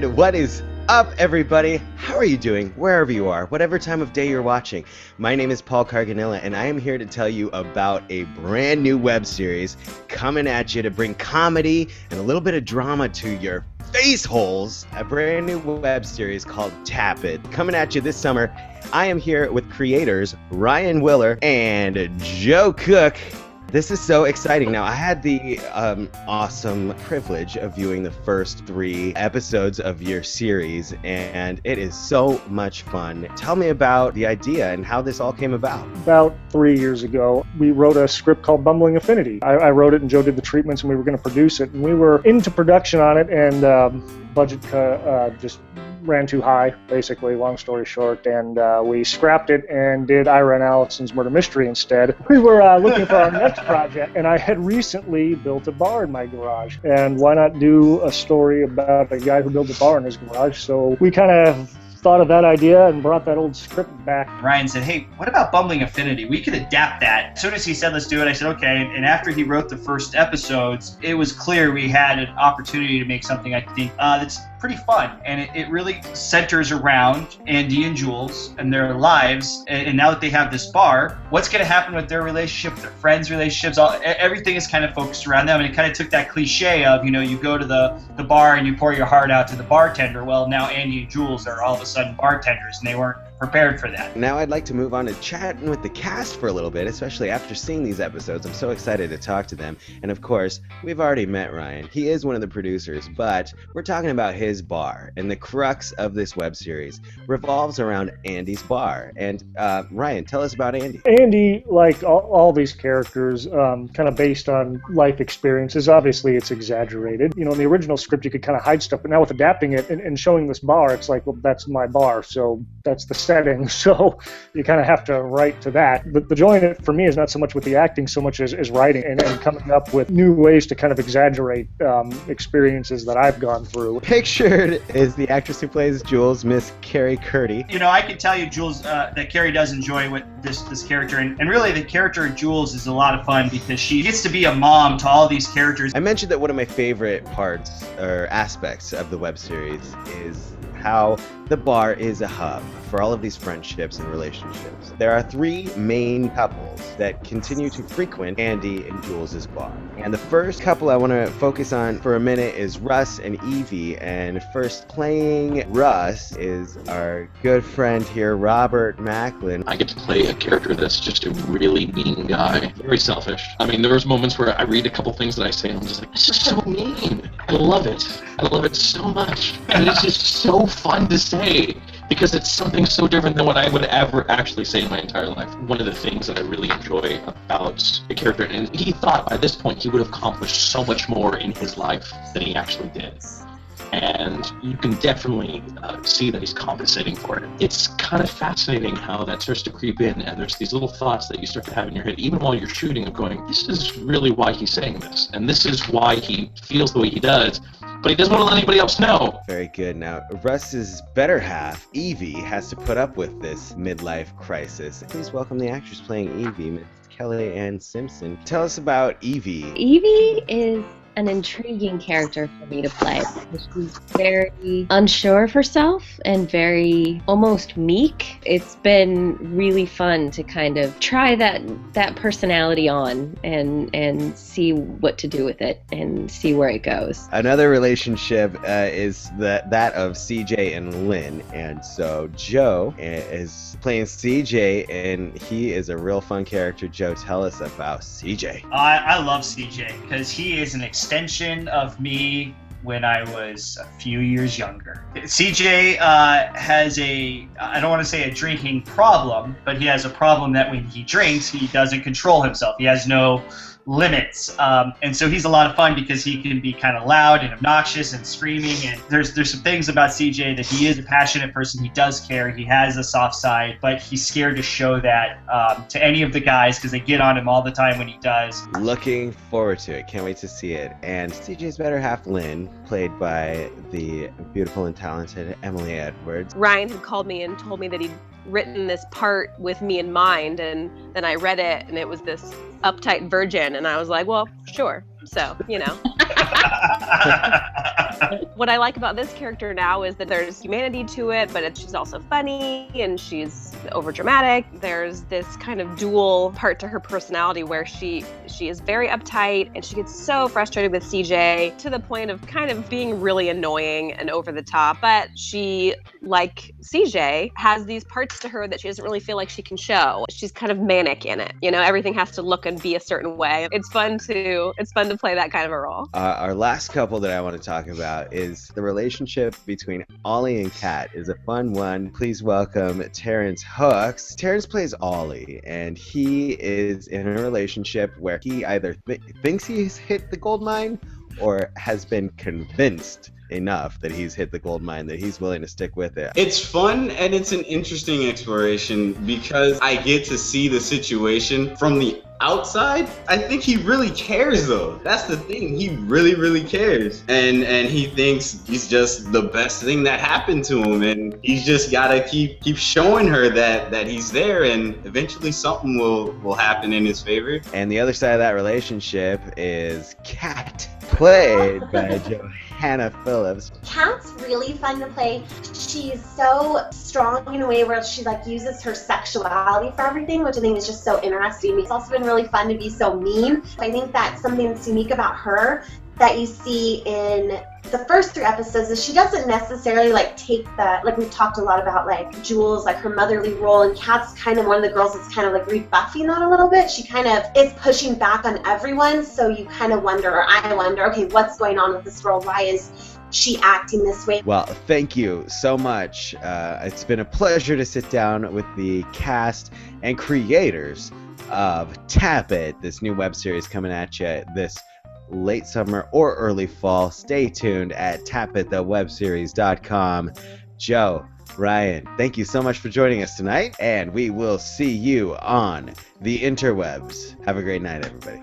And what is up, everybody? How are you doing? Wherever you are, whatever time of day you're watching. My name is Paul Carganilla, and I am here to tell you about a brand new web series coming at you to bring comedy and a little bit of drama to your face holes. A brand new web series called Tap It, coming at you this summer. I am here with creators Ryan Willer and Joe Koch. This is so exciting. Now, I had the awesome privilege of viewing the first 3 episodes of your series, and it is so much fun. Tell me about the idea and how this all came about. About 3 years ago, we wrote a script called Bumbling Affinity. I wrote it and Joe did the treatments, and we were going to produce it. And we were into production on it, and budget just ran too high, basically, long story short, and we scrapped it and did Ira and Allison's Murder Mystery instead. We were looking for our next project, and I had recently built a bar in my garage, and why not do a story about a guy who built a bar in his garage? So we kind of thought of that idea and brought that old script back. Ryan said, hey, what about Bumbling Affinity? We could adapt that. As soon as he said, let's do it, I said, okay. And after he wrote the first episodes, it was clear we had an opportunity to make something, I think, that's pretty fun. And it really centers around Andy and Jules and their lives. And now that they have this bar, what's going to happen with their relationship, their friends' relationships, everything is kind of focused around them. And it kind of took that cliche of, you go to the bar and you pour your heart out to the bartender. Well, now Andy and Jules are all of a sudden bartenders, and they weren't prepared for that. Now I'd like to move on to chatting with the cast for a little bit, especially after seeing these episodes. I'm so excited to talk to them. And of course, we've already met Ryan. He is one of the producers, but we're talking about his bar. And the crux of this web series revolves around Andy's bar. And Ryan, tell us about Andy. Andy, like all these characters, kind of based on life experiences. Obviously, it's exaggerated. In the original script, you could kind of hide stuff, but now with adapting it and showing this bar, it's like, well, that's my bar, so that's the setting, so you kind of have to write to that. But the joy in it for me is not so much with the acting, so much as writing and coming up with new ways to kind of exaggerate experiences that I've gone through. Pictured is the actress who plays Jules, Miss Kari Kurti. I can tell you, Jules, that Kari does enjoy what this character, and really the character of Jules is a lot of fun because she gets to be a mom to all these characters. I mentioned that one of my favorite parts or aspects of the web series is how the bar is a hub for all of these friendships and relationships. There are 3 main couples that continue to frequent Andy and Jules' bar. And the first couple I want to focus on for a minute is Russ and Evie. And first playing Russ is our good friend here, Robert Machlin. I get to play a character that's just a really mean guy, very selfish. I mean, there's moments where I read a couple things that I say and I'm just like, this is so mean. I love it. I love it so much. And it's just so fun to say, because it's something so different than what I would ever actually say in my entire life. One of the things that I really enjoy about the character, and he thought by this point he would have accomplished so much more in his life than he actually did. And you can definitely see that he's compensating for it. It's kind of fascinating how that starts to creep in, and there's these little thoughts that you start to have in your head, even while you're shooting, of going, this is really why he's saying this, and this is why he feels the way he does, but he doesn't want to let anybody else know. Very good. Now, Russ's better half, Evie, has to put up with this midlife crisis. Please welcome the actress playing Evie, Miss Kelli and Simpson. Tell us about Evie. Evie is an intriguing character for me to play because she's very unsure of herself and very almost meek. It's been really fun to kind of try that personality on and see what to do with it and see where it goes. Another relationship is that of CJ and Lynn, and so Joe is playing CJ, and he is a real fun character. Joe, tell us about CJ. I love CJ because he is an extension of me when I was a few years younger. CJ has I don't want to say a drinking problem, but he has a problem that when he drinks, he doesn't control himself. He has no limits. And so he's a lot of fun because he can be kind of loud and obnoxious and screaming. And there's some things about CJ that he is a passionate person. He does care. He has a soft side, but he's scared to show that to any of the guys because they get on him all the time when he does. Looking forward to it. Can't wait to see it. And CJ's better half, Lynn, played by the beautiful and talented Emily Edwards. Ryan had called me and told me that he'd written this part with me in mind, and then I read it and it was this uptight virgin, and I was like, well, sure, So, What I like about this character now is that there's humanity to it, but she's also funny and she's overdramatic. There's this kind of dual part to her personality where she is very uptight and she gets so frustrated with CJ to the point of kind of being really annoying and over the top. But she, like CJ, has these parts to her that she doesn't really feel like she can show. She's kind of manic in it. Everything has to look and be a certain way. It's fun to play that kind of a role. Our last couple that I want to talk about is the relationship between Ollie and Kat is a fun one. Please welcome Terrance Hooks. Terrance plays Ollie, and he is in a relationship where he either thinks he's hit the gold mine or has been convinced enough that he's hit the gold mine that he's willing to stick with it. It's fun and it's an interesting exploration because I get to see the situation from the outside. I think he really cares though. That's the thing. He really, really cares. And he thinks he's just the best thing that happened to him. And he's just gotta keep showing her that he's there, and eventually something will happen in his favor. And the other side of that relationship is Kat, played by Johanna Phillips. Kat's really fun to play. She's so strong in a way where she uses her sexuality for everything, which I think is just so interesting. It's also been really fun to be so mean. I think that's something that's unique about her that you see in the first 3 episodes is she doesn't necessarily take the, we've talked a lot about Jules, her motherly role, and Kat's kind of one of the girls that's kind of rebuffing that a little bit. She kind of is pushing back on everyone, so you kind of wonder, or I wonder, okay, what's going on with this girl? Why is she acting this way? Well, thank you so much. It's been a pleasure to sit down with the cast and creators of Tap It, this new web series coming at you this late summer or early fall. Stay tuned at tapitthewebseries.com. Joe, Ryan, thank you so much for joining us tonight, and we will see you on the interwebs. Have a great night, everybody.